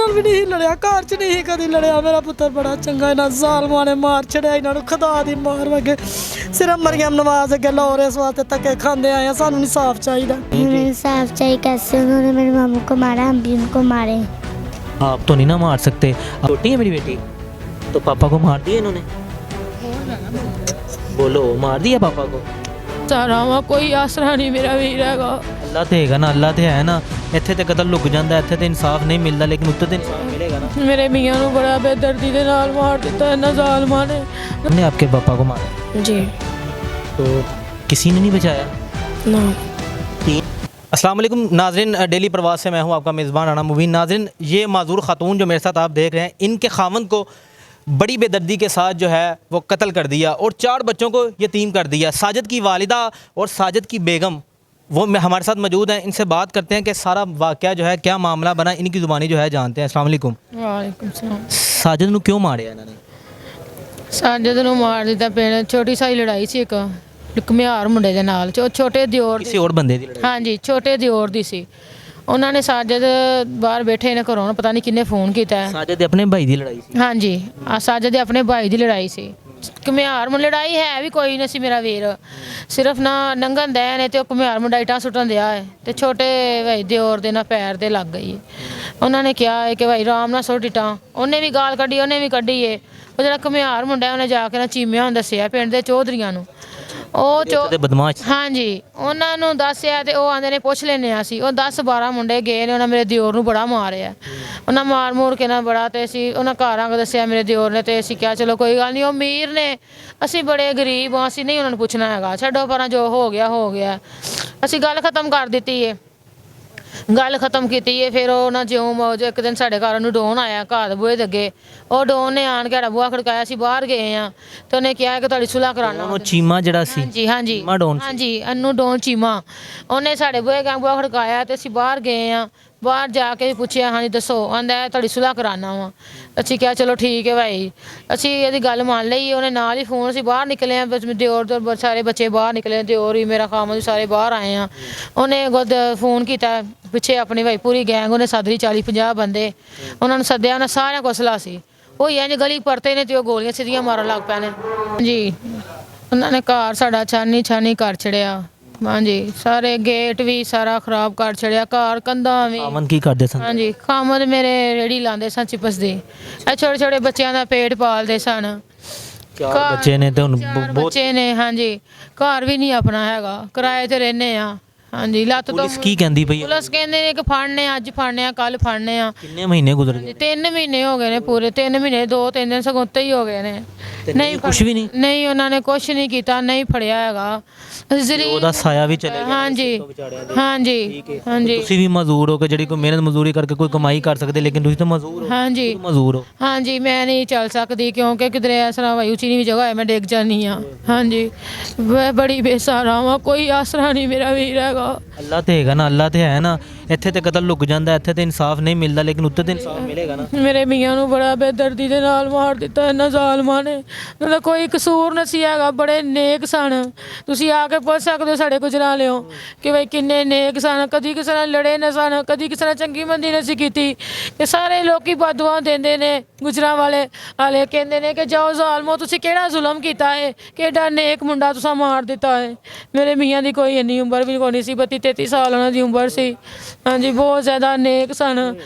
ਨਾਲ ਵੀ ਨਹੀਂ ਲੜਿਆ, ਘਰ 'ਚ ਨਹੀਂ ਕਦੀ ਲੜਿਆ। ਮੇਰਾ ਪੁੱਤਰ ਬੜਾ ਚੰਗਾ, ਇਹਨਾਂ ਜ਼ਾਲਮਾਂ ਨੇ ਮਾਰ ਛੜਿਆ ਇਹਨਾਂ ਨੂੰ, ਖੁਦਾ ਦੀ ਮਾਰ ਵਗੇ। ਸਿਰਫ ਮਰੀਮ ਨਵਾਜ਼ ਅੱਗੇ ਲਾਹੌਰ ਇਸ ਵਾਸਤੇ ਧੱਕੇ ਖਾਂਦੇ आए हैं। सानू इंसाफ चाहिए, इंसाफ चाहिए। कैसे उन्होंने मेरे मामू को मारा, हम भी उनको मारे। आप तो नहीं ना मार सकते, छोटी है मेरी बेटी, तो पापा को मार दिया इन्होंने। बोलो, मार दिया पापा को। सारा वा कोई आसरा नहीं मेरा वीर हैगा। अल्लाह तो हैगा ना, अल्लाह तो है ना। ਇੱਥੇ ਤੇ ਕਤਲ ਲੁਕ ਜਾਂਦਾ, ਇੱਥੇ ਤੇ ਇਨਸਾਫ ਨਹੀਂ ਮਿਲਦਾ, ਲੇਕਿਨ ਉੱਤੇ ਤੇ ਇਨਸਾਫ ਮਿਲੇਗਾ ना। मेरे मियाँ ਨੂੰ ਬੜਾ ਬੇਦਰਦੀ ਦੇ ਨਾਲ ਮਾਰ ਦਿੱਤਾ ਇਹਨਾਂ ਜ਼ਾਲਮਾਂ ਨੇ। हमने आपके पापा को मारा जी, तो किसी ने नहीं बचाया ना। अस्सलाम वालेकुम नाज़रीन, डेली प्रवास से मैं हूं आपका मेज़बान राना मुबीन। नाज़रीन, ये माजूर ख़ातून जो मेरे साथ आप देख रहे हैं, इनके खावंद को बड़ी बेदर्दी के साथ जो है वो कत्ल कर दिया और 4 बच्चों को यतीम कर दिया। साजिद की वालिदा और साजिद की बेगम वो हमारे साथ मौजूद हैं, इनसे बात करते हैं कि सारा वाक़या जो है क्या मामला बना, इनकी ज़ुबानी जो है जानते हैं। अस्सलाम वालेकुम। वालेकुम सलाम। साजिद ਨੂੰ ਕਿਉਂ ਮਾਰਿਆ ਇਹਨਾਂ ਨੇ? ਸਾਜਦ ਨੂੰ ਮਾਰ ਦਿੱਤਾ ਪਿੰਡ, ਛੋਟੀ ਸਾਈ ਲੜਾਈ ਸੀ ਇੱਕ ਘੁਮਿਆਰ ਮੁੰਡੇ ਦੇ ਨਾਲ, ਛੋਟੇ ਦਿਓਰ ਦੀ। ਕਿਸੇ ਹੋਰ ਬੰਦੇ ਦੀ ਲੜਾਈ? ਹਾਂਜੀ, ਛੋਟੇ ਦਿਓਰ ਦੀ ਸੀ। ਉਹਨਾਂ ਨੇ ਸਾਜਦ ਬਾਹਰ ਬੈਠੇ ਨੇ ਘਰੋਂ, ਪਤਾ ਨਹੀਂ ਕਿੰਨੇ ਫੋਨ ਕੀਤਾ ਹੈ। ਸਾਜਦ ਦੇ ਆਪਣੇ ਭਾਈ ਦੀ ਲੜਾਈ ਸੀ? ਹਾਂਜੀ, ਸਾਜਦ ਦੇ ਆਪਣੇ ਭਾਈ ਦੀ ਲੜਾਈ ਸੀ। ਘੁਮਿਆਰ ਮੁੰਡੇ ਲੜਾਈ ਹੈ ਵੀ ਕੋਈ ਨਹੀਂ ਸੀ ਮੇਰਾ ਵੀਰ, ਸਿਰਫ ਨਾ ਨੰਗਨ ਦੇ ਨੇ ਤੇ ਉਹ ਘੁਮਿਆਰ ਮੁੰਡਾ ਇੱਟਾਂ ਸੁੱਟਣ ਦਿਆ ਹੈ ਤੇ ਛੋਟੇ ਭਾਈ ਦਿਓਰ ਦੇ ਨਾ ਪੈਰ ਤੇ ਲੱਗ ਗਈ ਹੈ। ਉਹਨਾਂ ਨੇ ਕਿਹਾ ਹੈ ਕਿ ਭਾਈ ਆਰਾਮ ਨਾਲ ਸੁੱਟ ਇੱਟਾਂ। ਉਹਨੇ ਵੀ ਗਾਲ ਕੱਢੀ, ਉਹਨੇ ਵੀ ਕੱਢੀ ਹੈ। ਉਹ ਜਿਹੜਾ ਘੁਮਿਆਰ ਮੁੰਡਾ ਉਹਨੇ ਜਾ ਕੇ ਨਾ ਚੀਮਿਆਂ ਨੂੰ ਦੱਸਿਆ ਪਿੰਡ ਦੇ ਚੌਧਰੀਆਂ ਨੂੰ। ਉਹ ਬਦਮਾਸ਼? ਹਾਂਜੀ, ਉਹਨਾਂ ਨੂੰ ਦੱਸਿਆ ਤੇ ਉਹ ਆਂਦੇ ਨੇ ਪੁੱਛ ਲੈਨੇ ਆ ਸੀ। ਉਹ 10-12 ਮੁੰਡੇ ਗਏ ਨੇ, ਉਹਨਾਂ ਮੇਰੇ ਦਿਓਰ ਨੂੰ ਬੜਾ ਮਾਰਿਆ। ਉਹਨਾਂ ਮਾਰ ਮੂਰ ਕੇ ਨਾ ਬੜਾ, ਤੇ ਅਸੀਂ ਉਹਨਾਂ ਘਰਾਂ ਕੋ ਦੱਸਿਆ ਮੇਰੇ ਦਿਓਰ ਨੇ, ਤੇ ਅਸੀਂ ਕਿਹਾ ਚਲੋ ਕੋਈ ਗੱਲ ਨਹੀਂ, ਉਹ ਅਮੀਰ ਨੇ, ਅਸੀਂ ਬੜੇ ਗਰੀਬ ਹਾਂ, ਅਸੀਂ ਨਹੀਂ ਉਹਨਾਂ ਨੂੰ ਪੁੱਛਣਾ ਹੈਗਾ, ਛੱਡੋ ਪਰਾਂ, ਜੋ ਹੋ ਗਿਆ ਹੋ ਗਿਆ। ਅਸੀਂ ਗੱਲ ਖਤਮ ਕਰ ਦਿੱਤੀ ਹੈ, ਗੱਲ ਖਤਮ ਕੀਤੀ ਹੈ। ਫਿਰ ਉਹ ਨਾ ਜਿਉਂ ਮੌਜ ਇੱਕ ਦਿਨ ਸਾਡੇ ਘਰ ਨੂੰ ਡੋਨ ਆਇਆ ਘਰ ਦੇ ਬੂਹੇ ਦੇ ਅੱਗੇ। ਉਹ ਡੋਨ ਨੇ ਆਣ ਕੇ ਸਾਡਾ ਬੂਹਾ ਖੜਕਾਇਆ, ਅਸੀਂ ਬਾਹਰ ਗਏ ਆ ਤੇ ਉਹਨੇ ਕਿਹਾ ਕਿ ਤੁਹਾਡੀ ਸੁਲ੍ਹਾ ਕਰਾਉਣਾ। ਉਹ ਚੀਮਾ ਜਿਹੜਾ ਸੀ? ਹਾਂਜੀ ਹਾਂਜੀ ਚੀਮਾ ਡੋਨ ਸੀ? ਹਾਂਜੀ, ਅਨੂ ਡੋਨ ਚੀਮਾ। ਉਹਨੇ ਸਾਡੇ ਬੂਹੇ ਅੱਗੇ ਬੂਹਾ ਖੜਕਾਇਆ ਤੇ ਅਸੀਂ ਬਾਹਰ ਗਏ ਆ। ਬਾਹਰ ਜਾ ਕੇ ਪੁੱਛਿਆ, ਹਾਂਜੀ ਦੱਸੋ, ਆਂਦਾ ਤੁਹਾਡੀ ਸੁਲ੍ਹਾ ਕਰਾਉਣਾ ਵਾ। ਅਸੀਂ ਕਿਹਾ ਚਲੋ ਠੀਕ ਹੈ ਭਾਈ, ਅਸੀਂ ਇਹਦੀ ਗੱਲ ਮੰਨ ਲਈ। ਉਹਨੇ ਨਾਲ ਹੀ ਫੋਨ, ਅਸੀਂ ਬਾਹਰ ਨਿਕਲੇ ਆ, ਦਿਓਰ ਤੋਂ ਸਾਰੇ ਬੱਚੇ ਬਾਹਰ ਨਿਕਲੇ, ਦਿਓਰ ਹੀ ਮੇਰਾ ਖਾਮਦ ਵੀ ਸਾਰੇ ਬਾਹਰ ਆਏ ਆ। ਉਹਨੇ ਫੋਨ ਕੀਤਾ ਪਿੱਛੇ ਆਪਣੀ ਭਾਈ ਪੂਰੀ ਗੈਂਗ ਉਹਨੇ ਸੱਦ ਲਈ, 40-50 ਬੰਦੇ ਉਹਨਾਂ ਨੂੰ ਸੱਦਿਆ। ਉਹਨਾਂ ਸਾਰਿਆਂ ਕੋਲ ਸਲਾਹ ਸੀ। ਉਹ ਇੰਝ ਗਲੀ ਪਰਤੇ ਨੇ ਤੇ ਉਹ ਗੋਲੀਆਂ ਸਿੱਧੀਆਂ ਮਾਰਨ ਲੱਗ ਪਏ ਨੇ ਜੀ। ਉਹਨਾਂ ਨੇ ਘਰ ਸਾਡਾ ਛਾਨੀ ਕਰ ਛੜਿਆ। ਹਾਂਜੀ, ਸਾਰੇ ਗੇਟ ਵੀ ਸਾਰਾ ਖਰਾਬ ਕਰ ਛੜਿਆ, ਘਰ ਕੰਧਾਂ ਵੀ। ਖਾਮਦ ਕੀ ਕਰਦੇ ਸਨ? ਹਾਂਜੀ, ਖਾਮਦ ਮੇਰੇ ਰੇੜੀ ਲਾਉਂਦੇ ਸਨ ਚਿਪਸ ਦੀ। ਇਹ ਛੋਟੇ ਬੱਚਿਆਂ ਦਾ ਪੇਟ ਪਾਲਦੇ ਸਨ। ਬੱਚੇ ਨੇ ਤੇ ਹੁਣ ਬਹੁਤ ਬੱਚੇ ਨੇ। ਹਾਂਜੀ, ਘਰ ਵੀ ਨਹੀਂ ਆਪਣਾ ਹੈਗਾ, ਕਿਰਾਏ ਤੇ ਰਹਿੰਦੇ ਆ। ਹਾਂਜੀ, ਲੱਤ ਤੋਂ। ਪੁਲਿਸ ਕੀ ਕਹਿੰਦੀ ਪਈ? ਪੁਲਿਸ ਕਹਿੰਦੇ ਨੇ ਕਿ ਫੜਨੇ, ਅੱਜ ਫੜਨੇ ਆ, ਕੱਲ ਫੜਨੇ ਆ। ਕਿੰਨੇ ਮਹੀਨੇ ਗੁਜ਼ਰ ਗਏ? 3 ਮਹੀਨੇ ਹੋ ਗਏ ਨੇ ਪੂਰੇ, 3 ਮਹੀਨੇ 2-3 ਦਿਨ ਸਗੋਂ ਉੱਤੇ ਹੀ ਹੋ ਗਏ ਨੇ। ਨਹੀਂ ਕੁਝ ਵੀ ਨਹੀਂ? ਨਹੀਂ, ਉਹਨਾਂ ਨੇ ਕੁਝ ਨਹੀਂ ਕੀਤਾ, ਨਹੀਂ ਫੜਿਆ ਹੈਗਾ। ਉਹਦਾ ਸਾਇਆ ਵੀ ਚਲੇ ਗਿਆ? ਹਾਂਜੀ ਹਾਂਜੀ ਹਾਂਜੀ। ਤੁਸੀਂ ਵੀ ਮਜ਼ਦੂਰ ਹੋ ਕੇ ਜਿਹੜੀ ਕੋਈ ਮਿਹਨਤ ਮਜ਼ਦੂਰੀ ਕਰਕੇ ਕੋਈ ਕਮਾਈ ਕਰ ਸਕਦੇ, ਲੇਕਿਨ ਤੁਸੀਂ ਤਾਂ ਮਜ਼ਦੂਰ ਹੋ। ਹਾਂਜੀ ਮਜ਼ਦੂਰ ਹੋ। ਹਾਂਜੀ, ਮੈਂ ਨਹੀਂ ਚੱਲ ਸਕਦੀ ਕਿਉਂਕਿ ਕਿਧਰੇ ਇਸ ਤਰ੍ਹਾਂ ਵਾਯੂ ਚੀਨੀ ਵੀ ਜਗ੍ਹਾ ਹੈ, ਮੈਂ ਡਿੱਗ ਜਾਨੀ ਆ। ਹਾਂਜੀ, ਮੈਂ ਬੜੀ ਬੇਸਹਾਰਾ ਵਾਂ, ਕੋਈ ਆਸਰਾ ਨਹੀਂ ਮੇਰਾ ਵੀਰ ਹੈਗਾ। ਅੱਲਾਹ ਤੇ ਹੈਗਾ ਨਾ, ਅੱਲਾਹ ਤੇ ਹੈ ਨਾ। ਇੱਥੇ ਤੇ ਕਤਲ ਲੁਕ ਜਾਂਦਾ, ਇੱਥੇ ਤੇ ਇਨਸਾਫ ਨਹੀਂ ਮਿਲਦਾ, ਲੇਕਿਨ ਉੱਤੇ ਤੇ ਇਨਸਾਫ ਮਿਲੇਗਾ ਨਾ। ਮੇਰੇ ਮੀਆਂ ਨੂੰ ਬੜਾ ਬੇਦਰਦੀ ਦੇ ਨਾਲ ਮਾਰ ਦਿੱਤਾ ਇਹਨਾਂ ਜ਼ਾਲਮਾਂ ਨੇ। ਉਹਨਾਂ ਦਾ ਕੋਈ ਕਸੂਰ ਨਹੀਂ ਸੀ ਹੈਗਾ, ਬੜੇ ਨੇਕ ਸਨ। ਤੁਸੀਂ ਆ ਕੇ ਪੁੱਛ ਸਕਦੇ ਹੋ ਸਾਡੇ ਗੁਜਰਾਂ ਲਿਓ ਕਿ ਬਈ ਕਿੰਨੇ ਨੇਕ ਸਨ, ਕਦੀ ਕਿਸੇ ਨਾਲ ਲੜੇ ਨਾ ਸਨ, ਕਦੀ ਕਿਸੇ ਨਾਲ ਚੰਗੀ ਮੰਦੀ ਨਹੀਂ ਸੀ ਕੀਤੀ। ਇਹ ਸਾਰੇ ਲੋਕੀ ਬਦਦੁਆ ਦਿੰਦੇ ਨੇ, ਗੁਜਰਾਂ ਵਾਲੇ ਕਹਿੰਦੇ ਨੇ ਕਿ ਜਾਓ ਜ਼ਾਲਮੋ, ਤੁਸੀਂ ਕਿਹੜਾ ਜ਼ੁਲਮ ਕੀਤਾ ਹੈ, ਕਿਹੜਾ ਨੇਕ ਮੁੰਡਾ ਤੁਸੀਂ ਮਾਰ ਦਿੱਤਾ ਹੈ। ਮੇਰੇ ਮੀਆਂ ਦੀ ਕੋਈ ਇੰਨੀ ਉਮਰ ਵੀ ਕੋਈ ਨਹੀਂ ਸੀ, 32-33 ਸਾਲ ਉਹਨਾਂ ਦੀ ਉਮਰ ਸੀ। ਹਾਂਜੀ, ਬਹੁਤ ਜ਼ਿਆਦਾ ਨੇਕ ਸਨ।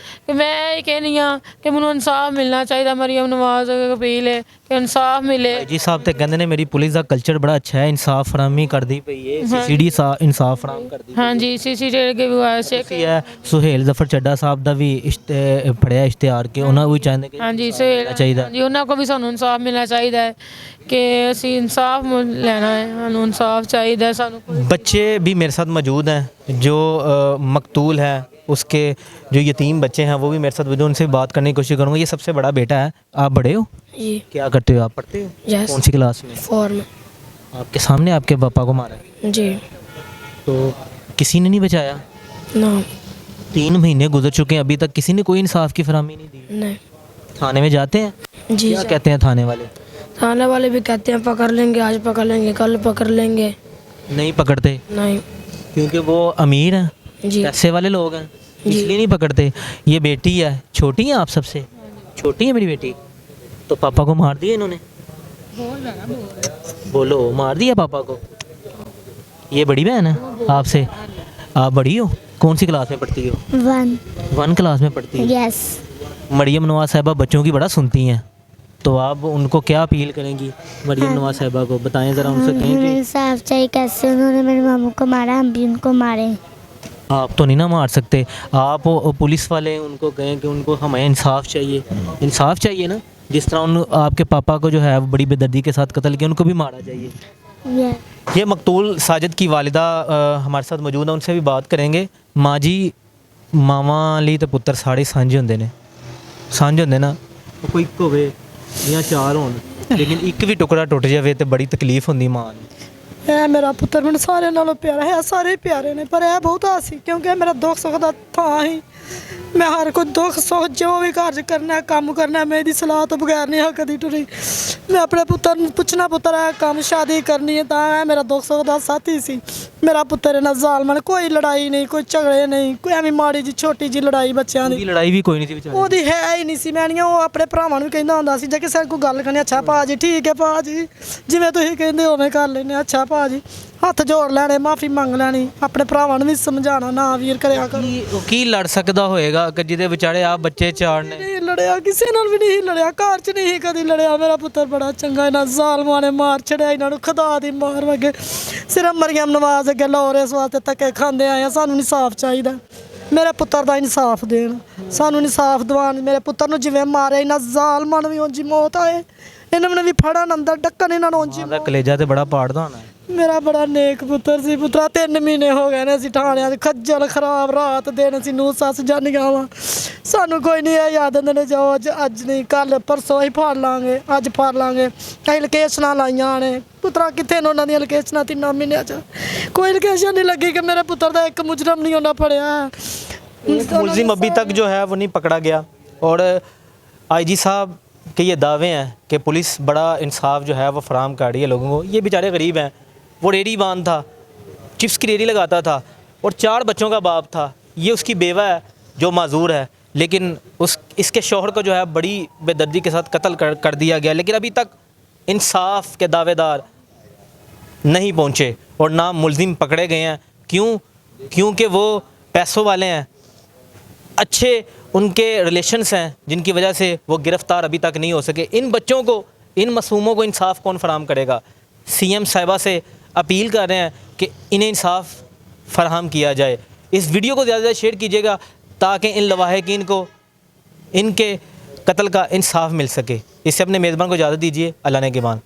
ਕਿ ਮੈਂ ਇਹ ਕਹਿੰਦੀ ਹਾਂ ਕਿ ਮੈਨੂੰ ਇਨਸਾਫ ਮਿਲਣਾ ਚਾਹੀਦਾ। ਮਰੀਮ ਨਵਾਜ਼ ਅਪੀਲ ਹੈ ਕਿ ਇਨਸਾਫ ਮਿਲੇ। ਜੀ ਸਾਹਿਬ ਤੇ ਕਹਿੰਦੇ ਨੇ ਮੇਰੀ ਪੁਲਿਸ ਦਾ ਕਲਚਰ ਬੜਾ ਅੱਛਾ ਹੈ, ਇਨਸਾਫ ਫਰਾਹਮੀ ਕਰਦੀ ਪਈ ਹੈ, ਸੀਸੀਡੀ ਇਨਸਾਫ ਫਰਾਹਮ ਕਰਦੀ। ਹਾਂਜੀ, ਸੀਸੀਟੀਵੀ ਹੈ। ਸੁਹੇਲ ਜ਼ਫਰ ਚੱਡਾ ਸਾਹਿਬ ਦਾ ਵੀ ਫੜਿਆ ਇਸ਼ਤਿਹਾਰ ਕੇ, ਉਹਨਾਂ ਵੀ ਚਾਹੁੰਦੇ ਕਿ ਹਾਂਜੀ ਸੁਹੇਲ ਚਾਹੀਦਾ ਜੀ, ਉਹਨਾਂ ਕੋਲ ਵੀ ਸਾਨੂੰ ਇਨਸਾਫ ਮਿਲਣਾ ਚਾਹੀਦਾ ਹੈ ਕਿ ਅਸੀਂ ਇਨਸਾਫ ਲੈਣਾ ਹੈ, ਸਾਨੂੰ ਇਨਸਾफ चाहिए। ਸਾਨੂੰ बच्चे भी मेरे साथ मौजूद हैं, जो मकतूल है उसके जो यतीम बच्चे हैं वो भी मेरे साथ मौजूद, उनसे बात करने की कोशिश करूँगा। ये सबसे बड़ा बेटा है, आप बड़े हो जी। क्या करते हो आप? पढ़ते हो? यस। कौन सी क्लास में? 4 में। आपके सामने आपके पापा को मारा है? जी। तो किसी ने नहीं बचाया? ना। 3 महीने गुजर चुके हैं, अभी तक किसी ने कोई इंसाफ की फरहमी नहीं दी? नहीं। थाने में जाते हैं? जी। क्या कहते हैं थाने वाले? थाने वाले भी कहते हैं पकड़ लेंगे, आज पकड़ लेंगे, कल पकड़ लेंगे। नहीं पकड़ते? नहीं। क्योंकि वो अमीर हैं, जी। पैसे वाले लोग हैं। इसलिए नहीं पकड़ते? ये बेटी है, छोटी है आप सबसे? छोटी है मेरी बेटी, तो पापा को मार दिया इन्होंने? बोलो, मार दिया पापा को? ये बड़ी बहन है आपसे? आप बड़ी हो? कौन सी क्लास में पढ़ती हो? 1 क्लास में पढ़ती हो? यस। मरियम नवाज साहिबा बच्चों की बड़ा सुनती हैं, तो आप उनको क्या अपील करेंगी? मरियम नवाज साहिबा को बताएं ज़रा, उनसे कहें कि इंसाफ चाहिए। कैसे उन्होंने मेरे मामू को मारा, हम भी उनको मारे। आप तो नहीं ना मार सकते, आप पुलिस वाले उनको कहें कि उनको हमें इंसाफ चाहिए। इंसाफ चाहिए ना, जिस तरह उन आपके पापा को जो है वो बड़ी बेदर्दी के साथ कत्ल किया, उनको भी मारा चाहिए। यस। ये मकतूल साजिद की वालिदा हमारे साथ मौजूद है, उनसे भी बात करेंगे। माँ जी, मावा ਲਈ तो पुत्र साढ़े सांझे होंदे ने, सांझे होंदे ना, कोई ਇੱਕ ਹੋਵੇ ਜਾਂ ਚਾਰ ਹੋਣ, लेकिन एक भी टुकड़ा टुट जाए तो बड़ी तकलीफ होंदी माँ ਨੂੰ। ਇਹ ਮੇਰਾ ਪੁੱਤਰ ਮੈਨੂੰ ਸਾਰਿਆਂ ਨਾਲੋਂ ਪਿਆਰਾ ਹੈ, ਸਾਰੇ ਹੀ ਪਿਆਰੇ ਨੇ, ਪਰ ਇਹ ਬਹੁਤ ਆਸੀ ਕਿਉਂਕਿ ਇਹ ਮੇਰਾ ਦੁੱਖ ਸੁੱਖ ਦਾ ਥਾਂ ਹੀ। ਮੈਂ ਹਰ ਕੋਈ ਦੁੱਖ ਸੁੱਖ ਜੋ ਵੀ ਘਰ 'ਚ ਕਰਨਾ ਕੰਮ ਕਰਨਾ, ਮੈਂ ਇਹਦੀ ਸਲਾਹ ਤੋਂ ਬਗੈਰ ਨਹੀਂ ਕਦੀ ਟੁਰੀ। ਮੈਂ ਆਪਣੇ ਪੁੱਤਰ ਨੂੰ ਪੁੱਛਣਾ, ਪੁੱਤਰ ਇਹ ਕੰਮ ਸ਼ਾਦੀ ਕਰਨੀ ਹੈ, ਤਾਂ ਇਹ ਮੇਰਾ ਦੁੱਖ ਸੁੱਖ ਦਾ ਸਾਥੀ ਸੀ। ਮੇਰਾ ਪੁੱਤਰ ਇਹਨਾਂ ਜ਼ਾਲਮਾਂ ਨਾਲ ਕੋਈ ਲੜਾਈ ਨਹੀਂ, ਕੋਈ ਝਗੜੇ ਨਹੀਂ, ਕੋਈ ਐਵੇਂ ਮਾੜੀ ਜੀ ਛੋਟੀ ਜੀ ਲੜਾਈ ਬੱਚਿਆਂ ਦੀ। ਉਹਦੀ ਲੜਾਈ ਵੀ ਕੋਈ ਨਹੀਂ ਸੀ ਵਿਚਾਰੇ, ਉਹਦੀ ਹੈ ਹੀ ਨਹੀਂ ਸੀ। ਮੈਂ ਨਹੀਂ, ਉਹ ਆਪਣੇ ਭਰਾਵਾਂ ਨੂੰ ਕਹਿੰਦਾ ਹੁੰਦਾ ਸੀ ਜੇ ਕਿਸੇ ਨਾਲ ਕੋਈ ਗੱਲ ਕਰਨੀ, ਅੱਛਾ ਭਾਜੀ ਠੀਕ ਹੈ ਭਾਜੀ, ਜਿਵੇਂ ਤੁਸੀਂ ਕਹਿੰਦੇ ਉਵੇਂ ਕਰ ਲੈਂਦੇ, ਅੱਛਾ ਭਾਜੀ, ਹੱਥ ਜੋੜ ਲੈਣੇ, ਮਾਫੀ ਮੰਗ ਲੈਣੀ, ਆਪਣੇ ਭਰਾਵਾਂ ਨੂੰ ਵੀ ਸਮਝਾਉਣਾ ਨਾ ਵੀਰ ਕਰਿਆ ਕਰੋ। ਕੀ ਲੜ ਸਕਦਾ ਹੋਏਗਾ ਕਿ ਜਿਹਦੇ ਵਿਚਾਰੇ ਆਪ ਬੱਚੇ ਚਾਰ ਨੇ? ਨਹੀਂ ਲੜਿਆ, ਕਿਸੇ ਨਾਲ ਵੀ ਨਹੀਂ ਲੜਿਆ, ਘਰ 'ਚ ਨਹੀਂ ਕਦੀ ਲੜਿਆ। ਮੇਰਾ ਪੁੱਤਰ ਬੜਾ ਚੰਗਾ, ਇਹਨਾਂ ਜ਼ਾਲਮਾਂ ਨੇ ਮਾਰ ਛੜਿਆ ਇਹਨਾਂ ਨੂੰ, ਖੁਦਾ ਦੀ ਮਾਰ ਵਗੇ। ਸਿਰਫ ਮਰੀਮ ਨਵਾਜ਼ ਅੱਗੇ ਲਾਹੌਰ ਇਸ ਵਾਸਤੇ ਧੱਕੇ ਖਾਂਦੇ ਆਏ ਆ। ਸਾਨੂੰ ਇਨਸਾਫ ਚਾਹੀਦਾ, ਮੇਰੇ ਪੁੱਤਰ ਦਾ ਇਨਸਾਫ ਦੇਣ, ਸਾਨੂੰ ਇਨਸਾਫ ਦਿਵਾਉਣ। ਮੇਰੇ ਪੁੱਤਰ ਨੂੰ ਜਿਵੇਂ ਮਾਰਿਆ ਇਹਨਾਂ ਜ਼ਾਲਮਾਂ ਨੂੰ ਵੀ ਉਂਝ ਹੀ ਮੌਤ ਆਏ, ਇਹਨਾਂ ਨੂੰ ਵੀ ਫੜਨ ਅੰਦਰ ਡੱਕਣ, ਇਹਨਾਂ ਨੂੰ ਉਂਝ ਹੀ। ਮਾਂ ਦਾ ਕਲੇਜਾ ਤੇ ਬੜਾ ਪਾੜਦਾ ਹੋਣਾ ਹੈ। ਮੇਰਾ ਬੜਾ ਨੇਕ ਪੁੱਤਰ ਸੀ। ਪੁੱਤਰਾ 3 ਮਹੀਨੇ ਹੋ ਗਏ ਨੇ ਅਸੀਂ ਥਾਣਿਆਂ 'ਚ ਖੱਜਲ ਖਰਾਬ, ਰਾਤ ਦਿਨ ਅਸੀਂ ਨੂੰ ਸੱਸ ਜਾਨੀਆਂ ਵਾ। ਸਾਨੂੰ ਕੋਈ ਨਹੀਂ ਇਹ ਯਾਦ ਆਉਂਦੇ ਨੇ, ਜੋ ਅੱਜ ਨਹੀਂ ਕੱਲ ਪਰਸੋਂ ਹੀ ਫੜ ਲਾਂਗੇ, ਅੱਜ ਫੜ ਲਾਂਗੇ। ਅਸੀਂ ਲੋਕੇਸ਼ਨਾਂ ਲਾਈਆਂ ਨੇ, ਪੁੱਤਰਾ ਕਿੱਥੇ ਨੇ ਉਹਨਾਂ ਦੀਆਂ ਲੋਕੇਸ਼ਨਾਂ? 3 ਮਹੀਨਿਆਂ 'ਚ ਕੋਈ ਲੋਕੇਸ਼ਨ ਨਹੀਂ ਲੱਗੀ ਕਿ ਮੇਰੇ ਪੁੱਤਰ ਦਾ ਇੱਕ ਮੁਜਰਮ ਨਹੀਂ ਉਹਨਾਂ ਫੜਿਆ। मुलजिम अभी तक जो है वो नहीं पकड़ा गया, और आईजी साहब के ये दावे हैं कि पुलिस बड़ा इंसाफ जो है वो फराहम कर रही है लोगों को। ये बेचारे गरीब हैं, वो रेडी बांध था, चिप्स की रेडी लगाता था और 4 बच्चों का बाप था। ये उसकी बेवा है जो माजूर है, लेकिन इसके शौहर को जो है बड़ी बेदर्दी के साथ कत्ल कर दिया गया। लेकिन अभी तक इंसाफ के दावेदार नहीं पहुँचे और ना मुलजिम पकड़े गए हैं। क्यों? क्योंकि वो पैसों वाले हैं, अच्छे उनके रिलेशंस हैं, जिनकी वजह से वो गिरफ़्तार अभी तक नहीं हो सके। इन बच्चों को, इन मासूमों को इंसाफ कौन फराहम करेगा? सीएम साहिबा से अपील कर रहे हैं कि इन्हें इंसाफ फराहम किया जाए। इस वीडियो को ज़्यादा से ज़्यादा शेयर कीजिएगा ताकि इन लवाहिकीन को इनके कत्ल का इंसाफ मिल सके। इससे अपने मेज़बान को इजाज़त दीजिए। अल्लाह ने के मान।